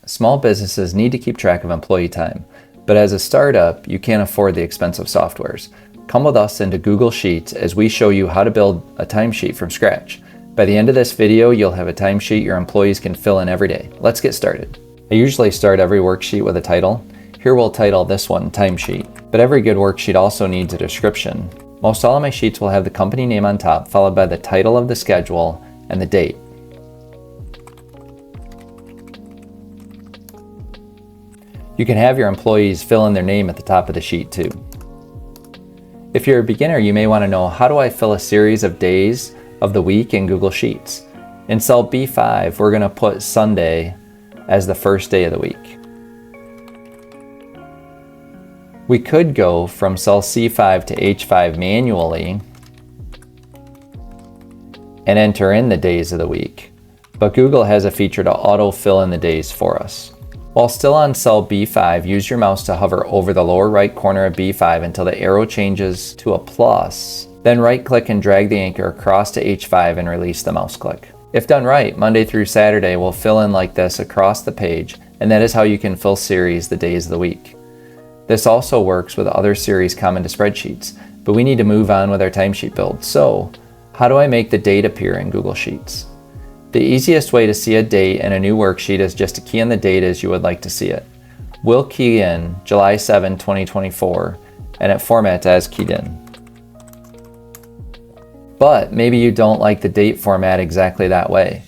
Small businesses need to keep track of employee time, but as a startup, you can't afford the expensive softwares. Come with us into Google Sheets as we show you how to build a timesheet from scratch. By the end of this video, you'll have a timesheet your employees can fill in every day. Let's get started. I usually start every worksheet with a title. Here we'll title this one Timesheet, but every good worksheet also needs a description. Most all of my sheets will have the company name on top, followed by the title of the schedule and the date. You can have your employees fill in their name at the top of the sheet too. If you're a beginner, you may want to know, how do I fill a series of days of the week in Google Sheets? In cell B5, we're going to put Sunday as the first day of the week. We could go from cell C5 to H5 manually and enter in the days of the week, but Google has a feature to auto fill in the days for us. While still on cell B5, use your mouse to hover over the lower right corner of B5 until the arrow changes to a plus. Then right-click and drag the anchor across to H5 and release the mouse click. If done right, Monday through Saturday will fill in like this across the page, and that is how you can fill series the days of the week. This also works with other series common to spreadsheets, but we need to move on with our timesheet build. So, how do I make the date appear in Google Sheets? The easiest way to see a date in a new worksheet is just to key in the date as you would like to see it. We'll key in July 7, 2024, and it formats as keyed in. But maybe you don't like the date format exactly that way.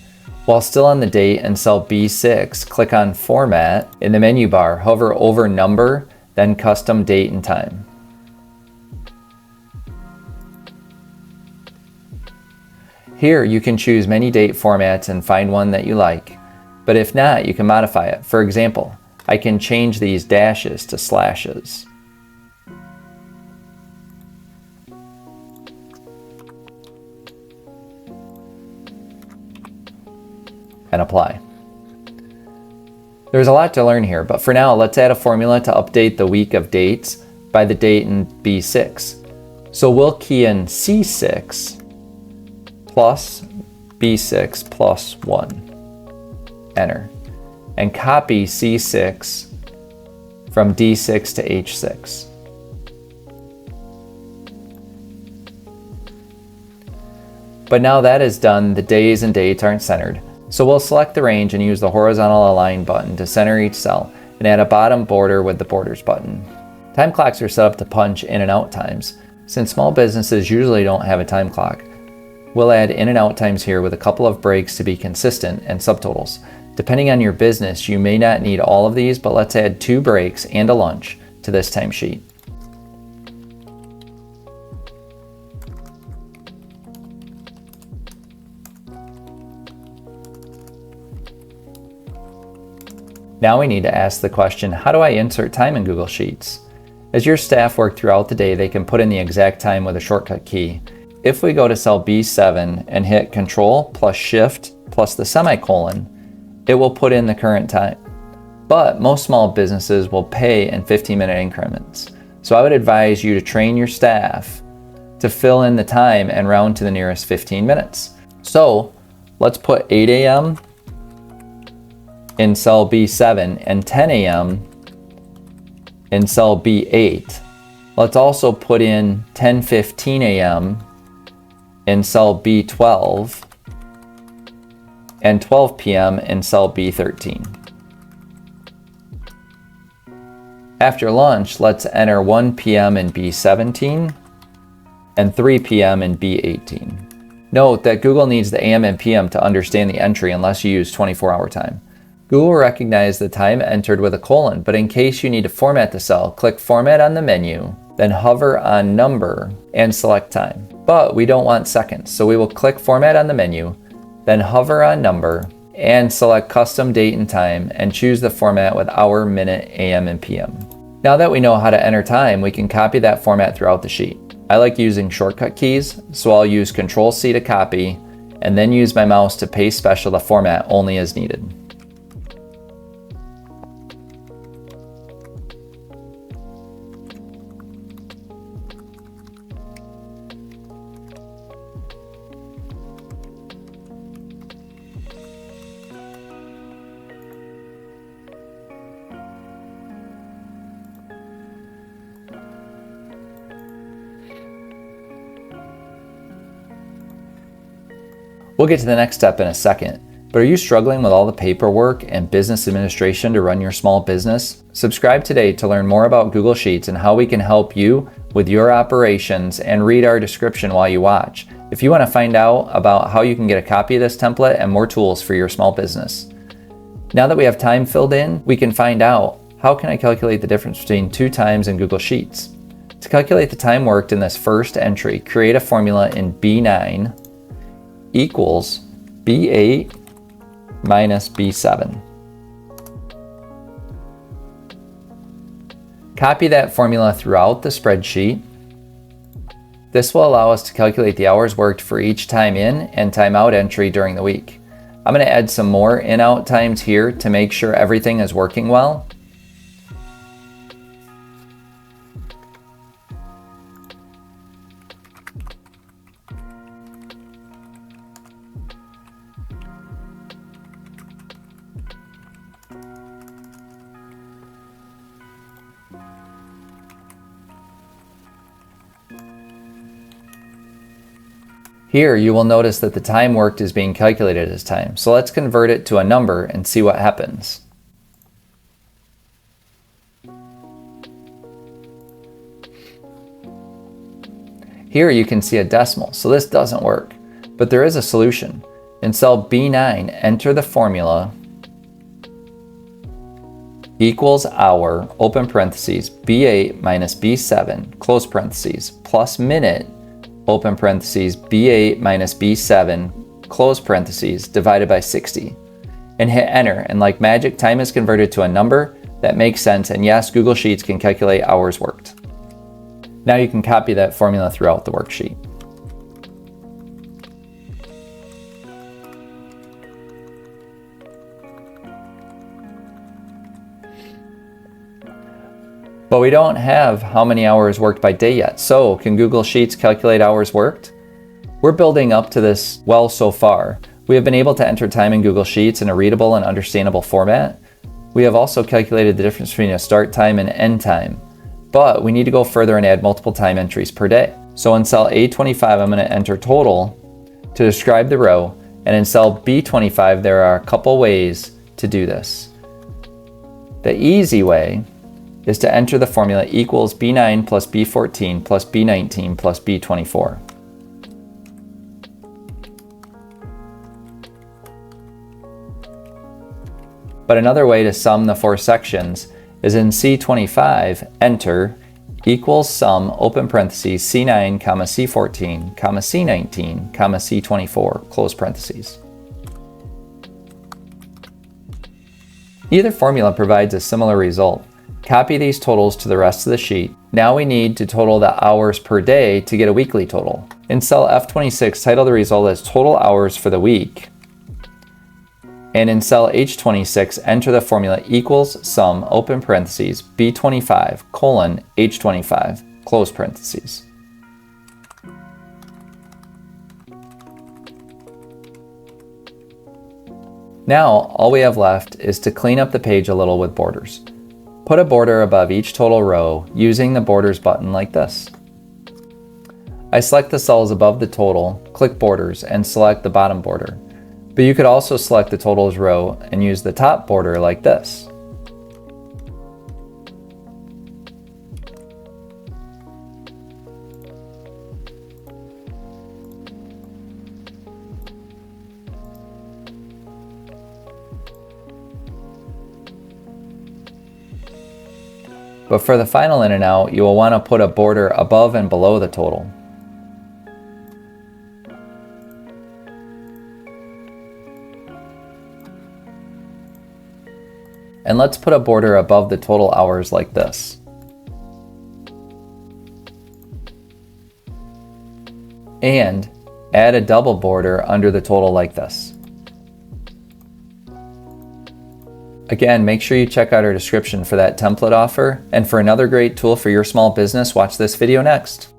While still on the date in cell B6, click on Format in the menu bar, hover over Number, then Custom Date and Time. Here you can choose many date formats and find one that you like, but if not, you can modify it. For example, I can change these dashes to slashes. And apply. There's a lot to learn here, but for now, let's add a formula to update the week of dates by the date in B6. So we'll key in C6 plus B6 plus 1. Enter. And copy C6 from D6 to H6. But now that is done, the days and dates aren't centered. So we'll select the range and use the horizontal align button to center each cell and add a bottom border with the borders button. Time clocks are set up to punch in and out times. Since small businesses usually don't have a time clock, we'll add in and out times here with a couple of breaks to be consistent and subtotals. Depending on your business, you may not need all of these, but let's add 2 breaks and a lunch to this timesheet. Now we need to ask the question, how do I insert time in Google Sheets? As your staff work throughout the day, they can put in the exact time with a shortcut key. If we go to cell B7 and hit Control plus Shift plus the semicolon, it will put in the current time. But most small businesses will pay in 15-minute increments. So I would advise you to train your staff to fill in the time and round to the nearest 15 minutes. So let's put 8 a.m. in cell B7 and 10 a.m. in cell B8. Let's also put in 10:15 a.m. in cell B12 and 12 p.m. in cell B13. After lunch, let's enter 1 p.m. in B17 and 3 p.m. in B18. Note that Google needs the AM and PM to understand the entry unless you use 24-hour time. Google will recognize the time entered with a colon, but in case you need to format the cell, click Format on the menu, then hover on Number and select Time. But we don't want seconds, so we will click Format on the menu, then hover on Number and select Custom Date and Time and choose the format with hour, minute, AM, and PM. Now that we know how to enter time, we can copy that format throughout the sheet. I like using shortcut keys, so I'll use Control-C to copy and then use my mouse to paste special the format only as needed. We'll get to the next step in a second, but are you struggling with all the paperwork and business administration to run your small business? Subscribe today to learn more about Google Sheets and how we can help you with your operations, and read our description while you watch if you want to find out about how you can get a copy of this template and more tools for your small business. Now that we have time filled in, we can find out, how can I calculate the difference between 2 times in Google Sheets? To calculate the time worked in this first entry, create a formula in B9 equals B8 minus B7. Copy that formula throughout the spreadsheet. This will allow us to calculate the hours worked for each time in and time out entry during the week. I'm going to add some more in-out times here to make sure everything is working well. Here you will notice that the time worked is being calculated as time, so let's convert it to a number and see what happens. Here you can see a decimal, so this doesn't work, but there is a solution. In cell B9, enter the formula equals hour, open parentheses, B8 minus B7, close parentheses, plus minute, open parentheses, B8 minus B7, close parentheses, divided by 60. And hit enter, and like magic, time is converted to a number that makes sense, and yes, Google Sheets can calculate hours worked. Now you can copy that formula throughout the worksheet. But we don't have how many hours worked by day yet, so can Google Sheets calculate hours worked? We're building up to this well so far. We have been able to enter time in Google Sheets in a readable and understandable format. We have also calculated the difference between a start time and end time, but we need to go further and add multiple time entries per day. So in cell A25, I'm going to enter total to describe the row, and in cell B25, there are a couple ways to do this. The easy way is to enter the formula equals B9 plus B14 plus B19 plus B24. But another way to sum the 4 sections is in C25, enter equals sum, open parentheses, C9, C14, C19, C24, close parentheses. Either formula provides a similar result. Copy these totals to the rest of the sheet. Now we need to total the hours per day to get a weekly total. In cell F26, title the result as total hours for the week. And in cell H26, enter the formula equals sum, open parentheses, B25, colon, H25, close parentheses. Now, all we have left is to clean up the page a little with borders. Put a border above each total row using the Borders button like this. I select the cells above the total, click Borders, and select the bottom border. But you could also select the totals row and use the top border like this. But for the final in and out, you will want to put a border above and below the total. And let's put a border above the total hours like this. And add a double border under the total like this. Again, make sure you check out our description for that template offer. And for another great tool for your small business, watch this video next.